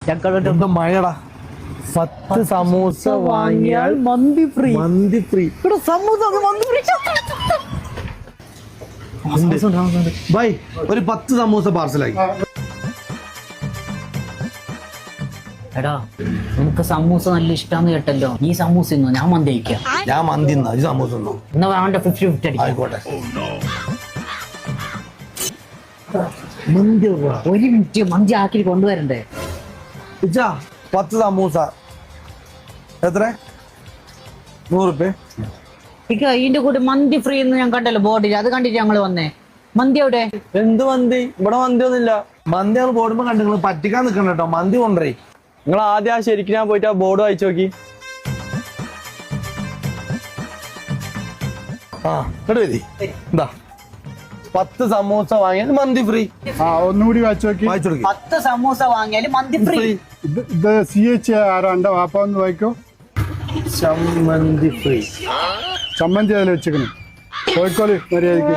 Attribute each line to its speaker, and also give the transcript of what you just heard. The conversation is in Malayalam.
Speaker 1: എന്താ മഴടാ 10 സമൂസ വാങ്ങിയാൽ
Speaker 2: മന്തി ഫ്രീ.
Speaker 1: മന്തി ഫ്രീ.
Speaker 2: ഇവിടെ സമൂസ മന്തി ഫ്രീ.
Speaker 1: ബൈ ഒരു 10 സമൂസ പാർസലായി.
Speaker 2: എടാ നിനക്ക് സമൂസ നല്ല ഇഷ്ടാന്ന് കേട്ടല്ലോ. ഈ സമൂസ ഇന്നോ ഞാൻ മന്തി കഴിക്കാം.
Speaker 1: ഞാൻ മന്തി തിന്നാ ഈ സമൂസ തിന്നോ.
Speaker 2: എന്നാ അവന്റെ 50-50 അടിക്കാം.
Speaker 1: ആയിക്കോട്ടെ. മന്തി
Speaker 2: ഒരു മിനിറ്റ് മന്തി ആക്കി കൊണ്ടുവരണ്ടേ.
Speaker 1: 10 സമൂസ എത്ര? 100 റുപ്യ.
Speaker 2: ഇക്ക ഇതിന്റെ കൂടെ മന്തി ഫ്രീ എന്ന് ഞാൻ കണ്ടല്ലോ ബോർഡിൽ. അത് കണ്ടിട്ട് ഞങ്ങള് വന്നേ. മന്തി എവിടെ?
Speaker 1: എന്ത് മന്തി? ഇവിടെ മന്തി ഒന്നുമില്ല. മന്തി ഞങ്ങൾ ബോർഡുമ്പോ കണ്ടു. നിങ്ങൾ പറ്റിക്കാൻ നിൽക്കണം കേട്ടോ. മന്തി കൊണ്ടുപോയി.
Speaker 3: നിങ്ങൾ ആദ്യം ആ ശരിക്കും ഞാൻ പോയിട്ട് ആ ബോർഡ് വായിച്ചു നോക്കി.
Speaker 1: ആ കേട്ടോ വരി. എന്താ 10 സമൂസ വാങ്ങിയാൽ മന്തി ഫ്രീ.
Speaker 4: ഒന്നുകൂടി വായിച്ചു നോക്കി.
Speaker 1: വായിച്ചു കൊടുക്കി.
Speaker 2: 10 സമൂസ വാങ്ങിയാൽ മന്തി ഫ്രീ.
Speaker 4: ഇത് CH ആരാ വാപ്പ ഒന്ന് വായിക്കോ.
Speaker 1: ചമ്മന്തി ഫ്രീ.
Speaker 4: ചമ്മന്തി അതിൽ വെച്ചിരിക്കണം. കോഴിക്കോട് മര്യാദക്ക്.